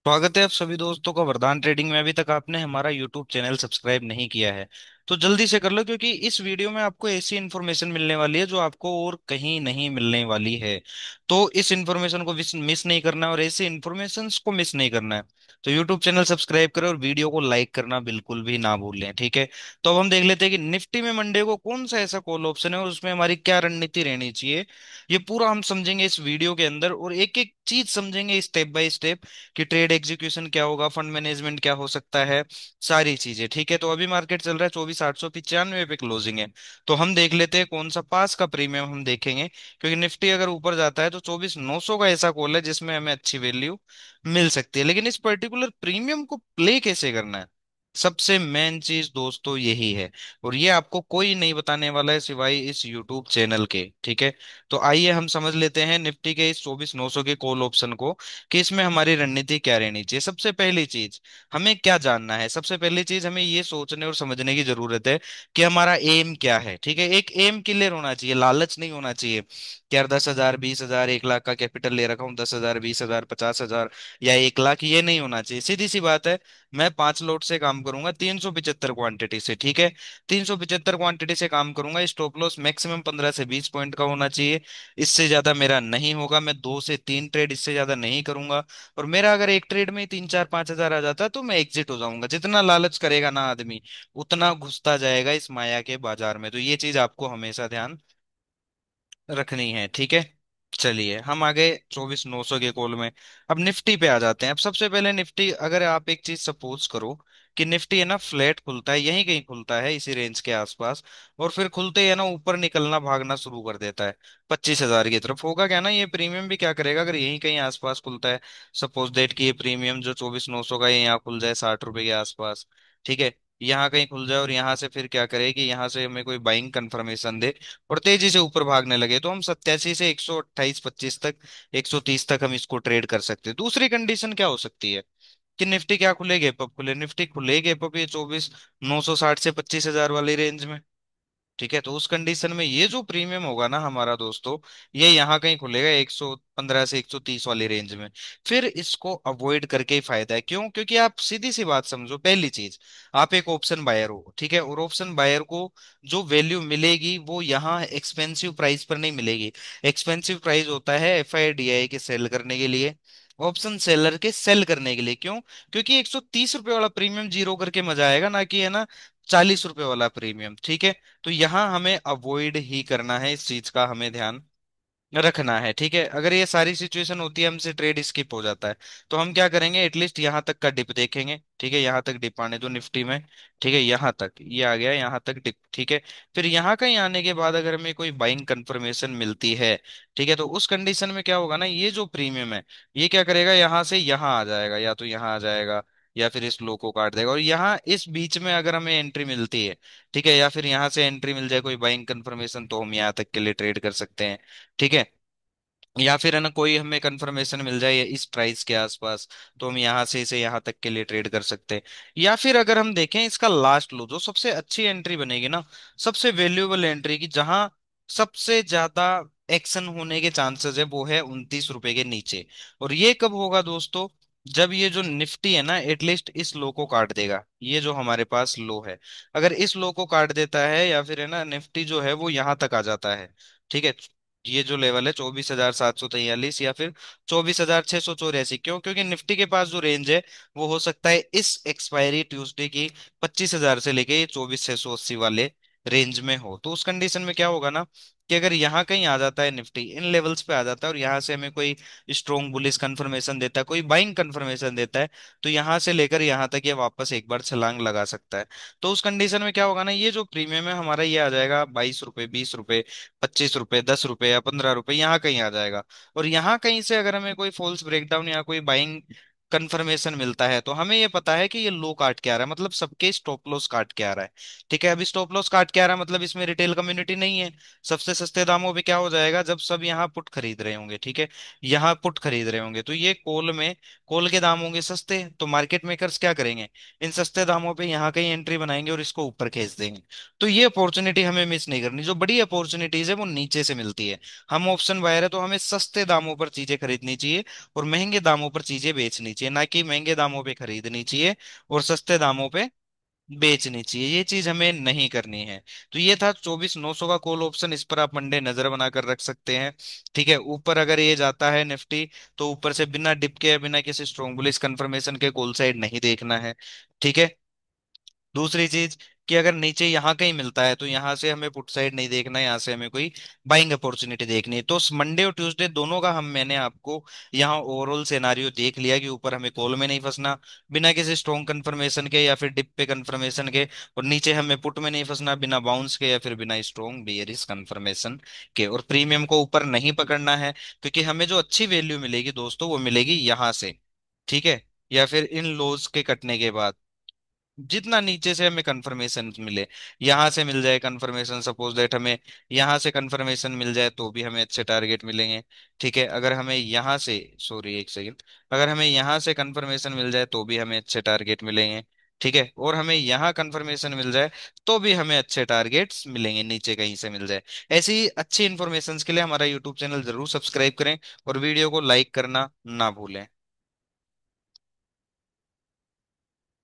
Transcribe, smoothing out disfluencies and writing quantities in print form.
स्वागत है आप सभी दोस्तों का वरदान ट्रेडिंग में। अभी तक आपने हमारा यूट्यूब चैनल सब्सक्राइब नहीं किया है तो जल्दी से कर लो, क्योंकि इस वीडियो में आपको ऐसी इन्फॉर्मेशन मिलने वाली है जो आपको और कहीं नहीं मिलने वाली है। तो इस इन्फॉर्मेशन को मिस नहीं करना है और ऐसी इन्फॉर्मेशन को मिस नहीं करना है। तो यूट्यूब चैनल सब्सक्राइब करें और वीडियो को लाइक करना बिल्कुल भी ना भूलें, ठीक है। तो अब हम देख लेते हैं कि निफ्टी में मंडे को कौन सा ऐसा कॉल ऑप्शन है और उसमें हमारी क्या रणनीति रहनी चाहिए। ये पूरा हम समझेंगे इस वीडियो के अंदर और एक एक चीज समझेंगे स्टेप बाय स्टेप कि ट्रेड एग्जीक्यूशन क्या होगा, फंड मैनेजमेंट क्या हो सकता है, सारी चीजें, ठीक है। तो अभी मार्केट चल रहा है 24,895 पे क्लोजिंग है। तो हम देख लेते हैं कौन सा पास का प्रीमियम हम देखेंगे, क्योंकि निफ्टी अगर ऊपर जाता है तो 24,900 का ऐसा कॉल है जिसमें हमें अच्छी वैल्यू मिल सकती है। लेकिन इस पर्टिकुलर प्रीमियम को प्ले कैसे करना है, सबसे मेन चीज दोस्तों यही है। और ये आपको कोई नहीं बताने वाला है सिवाय इस यूट्यूब चैनल के, ठीक है। तो आइए हम समझ लेते हैं निफ्टी के इस 24,900 के कॉल ऑप्शन को कि इसमें हमारी रणनीति क्या रहनी चाहिए। सबसे पहली चीज हमें क्या जानना है, सबसे पहली चीज हमें ये सोचने और समझने की जरूरत है कि हमारा एम क्या है, ठीक है। एक एम क्लियर होना चाहिए, लालच नहीं होना चाहिए कि यार 10,000 20,000 1 लाख का कैपिटल ले रखा हूँ, 10,000 20,000 50,000 या 1 लाख, ये नहीं होना चाहिए। सीधी सी बात है, मैं 5 लोट से काम करूंगा 375 क्वांटिटी से, ठीक है। 375 क्वांटिटी से काम करूंगा, स्टॉप लॉस मैक्सिमम 15 से 20 पॉइंट का होना चाहिए। इससे ज्यादा मेरा नहीं होगा, मैं 2 से 3 ट्रेड इससे ज्यादा नहीं करूंगा। और मेरा अगर एक ट्रेड में ही 3 4 5 हजार आ जाता है तो मैं एग्जिट हो जाऊंगा। जितना लालच करेगा ना आदमी, उतना घुसता जाएगा इस माया के बाजार में। तो ये चीज आपको हमेशा ध्यान रखनी है, ठीक है। चलिए हम आगे 24,900 के कॉल में अब निफ्टी पे आ जाते हैं। अब सबसे पहले निफ्टी, अगर आप एक चीज सपोज करो कि निफ्टी है ना फ्लैट खुलता है, यहीं कहीं खुलता है इसी रेंज के आसपास, और फिर खुलते ही है ना ऊपर निकलना भागना शुरू कर देता है 25,000 की तरफ, होगा क्या ना, ये प्रीमियम भी क्या करेगा अगर यहीं कहीं आसपास खुलता है। सपोज डेट कि ये प्रीमियम जो 24,900 का, ये यहाँ खुल जाए 60 रुपए के आसपास, ठीक है। यहाँ कहीं खुल जाए और यहाँ से फिर क्या करे कि यहाँ से हमें कोई बाइंग कंफर्मेशन दे और तेजी से ऊपर भागने लगे, तो हम 87 से 128 25 तक, 130 तक हम इसको ट्रेड कर सकते हैं। दूसरी कंडीशन क्या हो सकती है कि निफ्टी क्या खुले, गैप अप खुले। निफ्टी खुले गैप अप ये 24,960 से 25,000 वाली रेंज में, ठीक है। तो उस कंडीशन में ये जो प्रीमियम होगा ना हमारा दोस्तों, ये यहाँ कहीं खुलेगा 115 से 130 वाली रेंज में। फिर इसको अवॉइड करके ही फायदा है। क्यों? क्योंकि आप सीधी सी बात समझो, पहली चीज, आप एक ऑप्शन बायर हो, ठीक है, और ऑप्शन बायर को जो वैल्यू मिलेगी वो यहाँ एक्सपेंसिव प्राइस पर नहीं मिलेगी। एक्सपेंसिव प्राइस होता है FIDI के सेल करने के लिए, ऑप्शन सेलर के सेल करने के लिए। क्यों? क्योंकि 130 रुपए वाला प्रीमियम जीरो करके मजा आएगा ना, कि है ना 40 रुपए वाला प्रीमियम, ठीक है। तो यहाँ हमें अवॉइड ही करना है, इस चीज का हमें ध्यान रखना है, ठीक है। अगर ये सारी सिचुएशन होती है हमसे ट्रेड स्किप हो जाता है, तो हम क्या करेंगे, एटलीस्ट यहाँ तक का डिप देखेंगे, ठीक है। यहाँ तक डिप आने दो निफ्टी में, ठीक है। यहाँ तक ये आ गया, यहाँ तक डिप, ठीक है। फिर यहाँ कहीं आने के बाद अगर हमें कोई बाइंग कंफर्मेशन मिलती है, ठीक है, तो उस कंडीशन में क्या होगा ना, ये जो प्रीमियम है ये क्या करेगा, यहाँ से यहाँ आ जाएगा, या तो यहाँ आ जाएगा या फिर इस लो को काट देगा। और यहाँ इस बीच में अगर हमें एंट्री मिलती है, ठीक है, या फिर यहाँ से एंट्री मिल जाए कोई बाइंग कंफर्मेशन, तो हम यहाँ तक के लिए ट्रेड कर सकते हैं, ठीक है। या फिर है ना कोई हमें कंफर्मेशन मिल जाए इस प्राइस के आसपास, तो हम यहाँ से इसे यहाँ तक के लिए ट्रेड कर सकते हैं। या फिर अगर हम देखें इसका लास्ट लो, जो सबसे अच्छी एंट्री बनेगी ना, सबसे वैल्यूएबल एंट्री की, जहां सबसे ज्यादा एक्शन होने के चांसेस है, वो है 29 रुपए के नीचे। और ये कब होगा दोस्तों, जब ये जो निफ्टी है ना एटलीस्ट इस लो को काट देगा, ये जो हमारे पास लो है, अगर इस लो को काट देता है, या फिर है ना निफ्टी जो है वो यहाँ तक आ जाता है, ठीक है। ये जो लेवल है 24,743 या फिर 24,684, क्यों? क्योंकि निफ्टी के पास जो रेंज है वो हो सकता है इस एक्सपायरी ट्यूसडे की 25,000 से लेके 24,680 वाले रेंज में हो। तो उस कंडीशन में क्या होगा ना, कि अगर यहाँ कहीं आ जाता है निफ्टी, इन लेवल्स पे आ जाता है और यहाँ से हमें कोई स्ट्रॉन्ग बुलिश कंफर्मेशन देता है, कोई बाइंग कंफर्मेशन देता है, तो यहाँ से लेकर यहाँ तक ये वापस एक बार छलांग लगा सकता है। तो उस कंडीशन में क्या होगा ना, ये जो प्रीमियम है हमारा ये आ जाएगा 22 रुपए 20 रुपए 25 रुपए 10 रुपए या 15 रुपए, यहाँ कहीं आ जाएगा। और यहाँ कहीं से अगर हमें कोई फॉल्स ब्रेकडाउन या कोई बाइंग कंफर्मेशन मिलता है, तो हमें ये पता है कि ये लो काट के आ रहा है, मतलब सबके स्टॉप लॉस काट के आ रहा है, ठीक है। अभी स्टॉप लॉस काट के आ रहा है मतलब इसमें रिटेल कम्युनिटी नहीं है। सबसे सस्ते दामों पे क्या हो जाएगा, जब सब यहाँ पुट खरीद रहे होंगे, ठीक है, यहाँ पुट खरीद रहे होंगे, तो ये कॉल में, कॉल के दाम होंगे सस्ते, तो मार्केट मेकर्स क्या करेंगे, इन सस्ते दामों पे यहाँ कहीं एंट्री बनाएंगे और इसको ऊपर खींच देंगे। तो ये अपॉर्चुनिटी हमें मिस नहीं करनी। जो बड़ी अपॉर्चुनिटीज है वो नीचे से मिलती है। हम ऑप्शन बायर है तो हमें सस्ते दामों पर चीजें खरीदनी चाहिए और महंगे दामों पर चीजें बेचनी चाहिए। चाहिए, ना कि महंगे दामों पे खरीदनी चाहिए और सस्ते दामों पे बेचनी चाहिए। ये चीज हमें नहीं करनी है। तो ये था 24,900 का कॉल ऑप्शन, इस पर आप मंडे नजर बनाकर रख सकते हैं। ठीक है, ऊपर अगर ये जाता है निफ्टी, तो ऊपर से बिना डिप के या बिना किसी स्ट्रॉन्ग बुलिश कंफर्मेशन के कॉल साइड नहीं देखना है। ठीक है। दूसरी चीज कि अगर नीचे यहाँ कहीं मिलता है तो यहाँ से हमें पुट साइड नहीं देखना है, यहाँ से हमें कोई बाइंग अपॉर्चुनिटी देखनी है। तो मंडे और ट्यूसडे दोनों का मैंने आपको यहाँ ओवरऑल सिनारियो देख लिया कि ऊपर हमें कॉल में नहीं फंसना बिना किसी स्ट्रॉन्ग कंफर्मेशन के या फिर डिप पे कंफर्मेशन के, और नीचे हमें पुट में नहीं फंसना बिना बाउंस के या फिर बिना स्ट्रॉन्ग बेयरिश कंफर्मेशन के, और प्रीमियम को ऊपर नहीं पकड़ना है, क्योंकि हमें जो अच्छी वैल्यू मिलेगी दोस्तों वो मिलेगी यहाँ से। ठीक है, या फिर इन लोज के कटने के बाद जितना नीचे से हमें कंफर्मेशन मिले, यहाँ से मिल जाए कंफर्मेशन, सपोज दैट हमें यहाँ से कंफर्मेशन मिल जाए तो भी हमें अच्छे टारगेट मिलेंगे। ठीक है, अगर हमें यहाँ से, सॉरी एक सेकंड, अगर हमें यहाँ से कंफर्मेशन मिल जाए तो भी हमें अच्छे टारगेट मिलेंगे। ठीक है, और हमें यहाँ कंफर्मेशन मिल जाए तो भी हमें अच्छे टारगेट्स मिलेंगे, नीचे कहीं से मिल जाए। ऐसी अच्छी इन्फॉर्मेशन के लिए हमारा यूट्यूब चैनल जरूर सब्सक्राइब करें और वीडियो को लाइक करना ना भूलें।